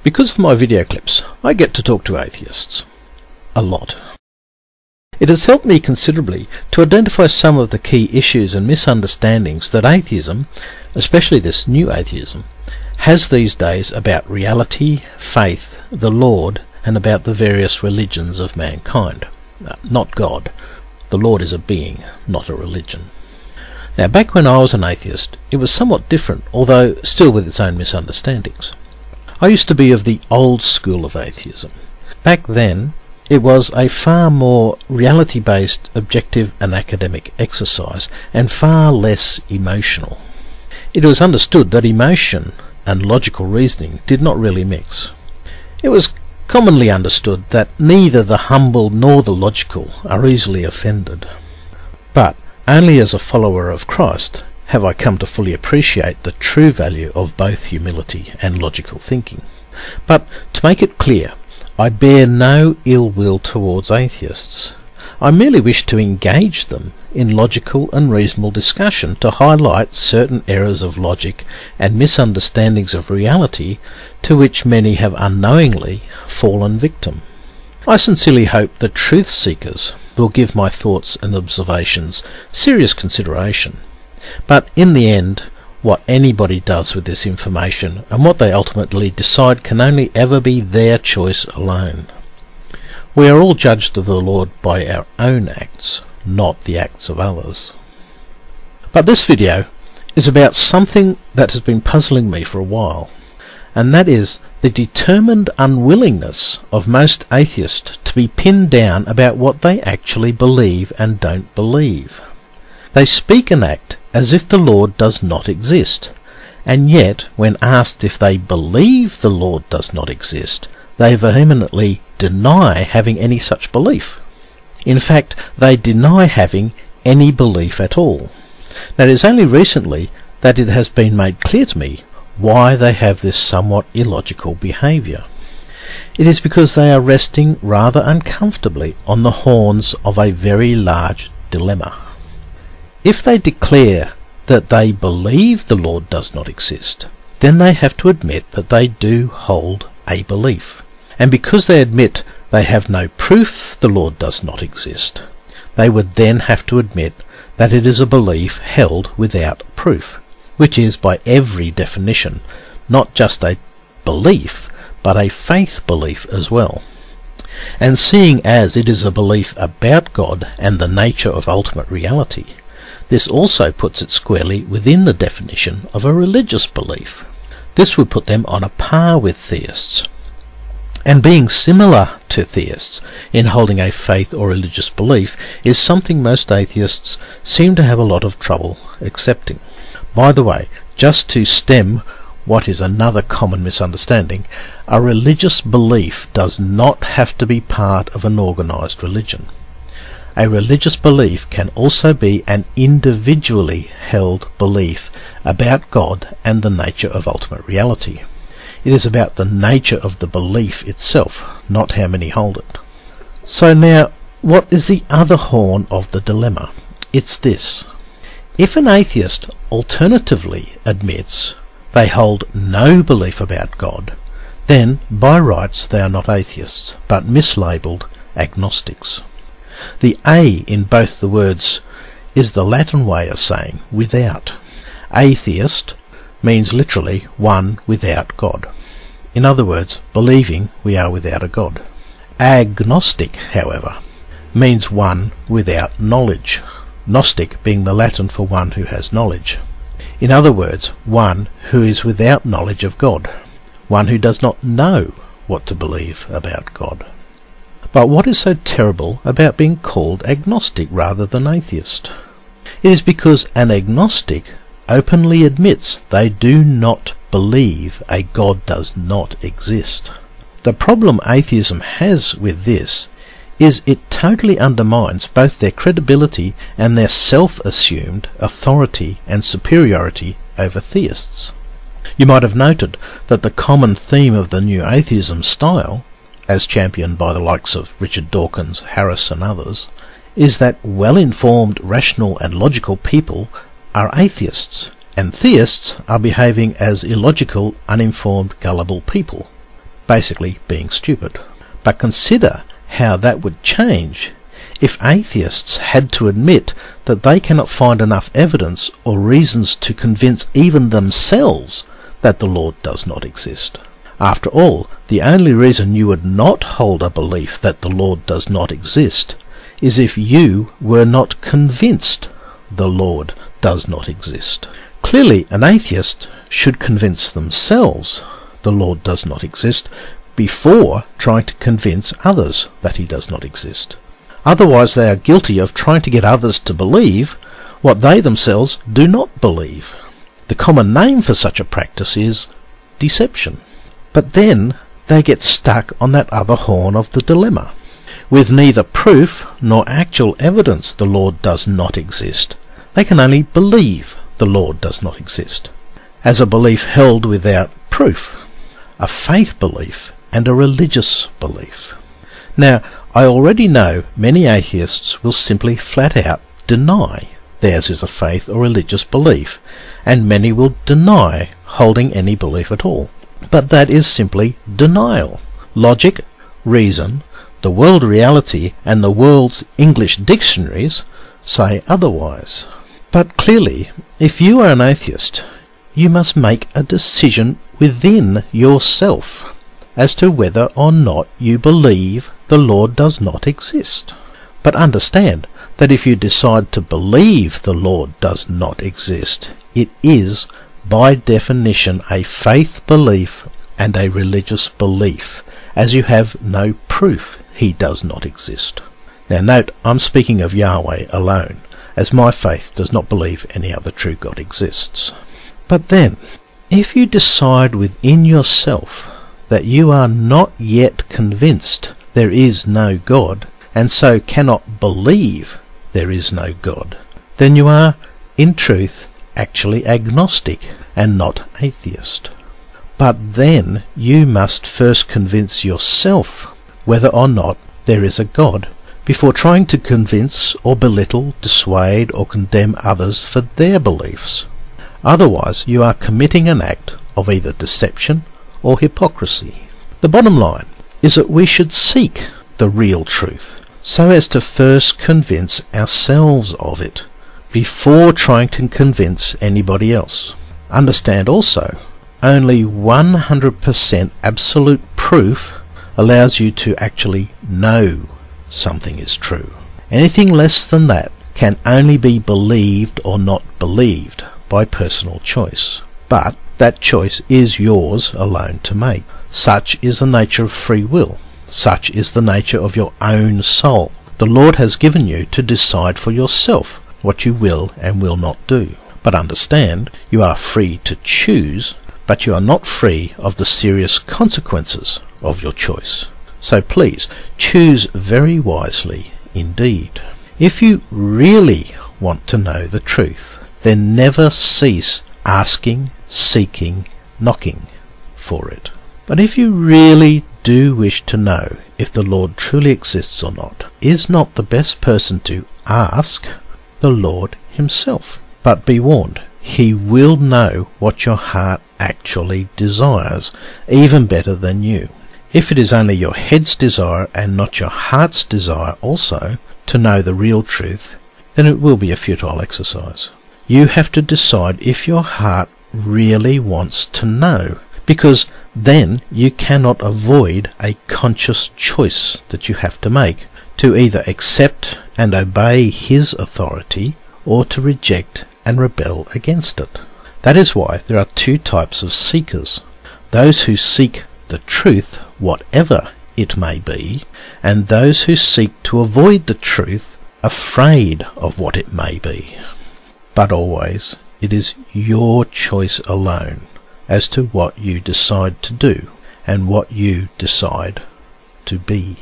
Because of my video clips, I get to talk to atheists. A lot. It has helped me considerably to identify some of the key issues and misunderstandings that atheism, especially this new atheism, has these days about reality, faith, the Lord, and about the various religions of mankind. Not God. The Lord is a being, not a religion. Now, back when I was an atheist, it was somewhat different, although still with its own misunderstandings. I used to be of the old school of atheism. Back then, it was a far more reality-based, objective and academic exercise, and far less emotional. It was understood that emotion and logical reasoning did not really mix. It was commonly understood that neither the humble nor the logical are easily offended. But only as a follower of Christ have I come to fully appreciate the true value of both humility and logical thinking. But to make it clear, I bear no ill will towards atheists. I merely wish to engage them in logical and reasonable discussion to highlight certain errors of logic and misunderstandings of reality to which many have unknowingly fallen victim. I sincerely hope that truth seekers will give my thoughts and observations serious consideration. But in the end, what anybody does with this information and what they ultimately decide can only ever be their choice alone. We are all judged of the Lord by our own acts, not the acts of others. But this video is about something that has been puzzling me for a while, and that is the determined unwillingness of most atheists to be pinned down about what they actually believe and don't believe. They speak and act as if the Lord does not exist, and yet when asked if they believe the Lord does not exist, they vehemently deny having any such belief. In fact, they deny having any belief at all. Now, it is only recently that it has been made clear to me why they have this somewhat illogical behaviour. It is because they are resting rather uncomfortably on the horns of a very large dilemma. If they declare that they believe the Lord does not exist, then they have to admit that they do hold a belief. And because they admit they have no proof the Lord does not exist, they would then have to admit that it is a belief held without proof, which is by every definition not just a belief, but a faith belief as well. And seeing as it is a belief about God and the nature of ultimate reality, this also puts it squarely within the definition of a religious belief. This would put them on a par with theists. And being similar to theists in holding a faith or religious belief is something most atheists seem to have a lot of trouble accepting. By the way, just to stem what is another common misunderstanding, a religious belief does not have to be part of an organised religion. A religious belief can also be an individually held belief about God and the nature of ultimate reality. It is about the nature of the belief itself, not how many hold it. So now, what is the other horn of the dilemma? It's this. If an atheist alternatively admits they hold no belief about God, then by rights they are not atheists, but mislabelled agnostics. The A in both the words is the Latin way of saying without. Atheist means literally one without God. In other words, believing we are without a God. Agnostic, however, means one without knowledge, gnostic being the Latin for one who has knowledge. In other words, one who is without knowledge of God, one who does not know what to believe about God. But what is so terrible about being called agnostic rather than atheist? It is because an agnostic openly admits they do not believe a God does not exist. The problem atheism has with this is it totally undermines both their credibility and their self-assumed authority and superiority over theists. You might have noted that the common theme of the new atheism style, as championed by the likes of Richard Dawkins, Harris and others, is that well-informed, rational and logical people are atheists, and theists are behaving as illogical, uninformed, gullible people. basically being stupid. But consider how that would change if atheists had to admit that they cannot find enough evidence or reasons to convince even themselves that the Lord does not exist. After all, the only reason you would not hold a belief that the Lord does not exist is if you were not convinced the Lord does not exist. Clearly, an atheist should convince themselves the Lord does not exist before trying to convince others that he does not exist. Otherwise, they are guilty of trying to get others to believe what they themselves do not believe. The common name for such a practice is deception. But then they get stuck on that other horn of the dilemma. With neither proof nor actual evidence the Lord does not exist, they can only believe the Lord does not exist, as a belief held without proof, a faith belief and a religious belief. Now, I already know many atheists will simply flat out deny theirs is a faith or religious belief, and many will deny holding any belief at all. But that is simply denial. Logic, reason, the world reality, and the world's English dictionaries say otherwise. But clearly, if you are an atheist, you must make a decision within yourself as to whether or not you believe the Lord does not exist. But understand that if you decide to believe the Lord does not exist, it is, by definition, a faith belief and a religious belief, as you have no proof he does not exist. Now note, I'm speaking of Yahweh alone, as my faith does not believe any other true God exists. But then, if you decide within yourself that you are not yet convinced there is no God, and so cannot believe there is no God, then you are, in truth, actually agnostic and not atheist. But then you must first convince yourself whether or not there is a God before trying to convince or belittle, dissuade or condemn others for their beliefs. Otherwise you are committing an act of either deception or hypocrisy. The bottom line is that we should seek the real truth so as to first convince ourselves of it before trying to convince anybody else. Understand also, only 100% absolute proof allows you to actually know something is true. Anything less than that can only be believed or not believed by personal choice. But that choice is yours alone to make. Such is the nature of free will. Such is the nature of your own soul. The Lord has given you to decide for yourself what you will and will not do. But understand, you are free to choose, but you are not free of the serious consequences of your choice. So please, choose very wisely indeed. If you really want to know the truth, then never cease asking, seeking, knocking for it. But if you really do wish to know if the Lord truly exists or not, is not the best person to ask the Lord himself? But be warned, he will know what your heart actually desires, even better than you. If it is only your head's desire and not your heart's desire also to know the real truth, then it will be a futile exercise. You have to decide if your heart really wants to know, because then you cannot avoid a conscious choice that you have to make, to either accept and obey his authority or to reject and rebel against it. That is why there are two types of seekers: those who seek the truth, whatever it may be, and those who seek to avoid the truth, afraid of what it may be. But always, it is your choice alone as to what you decide to do and what you decide to be.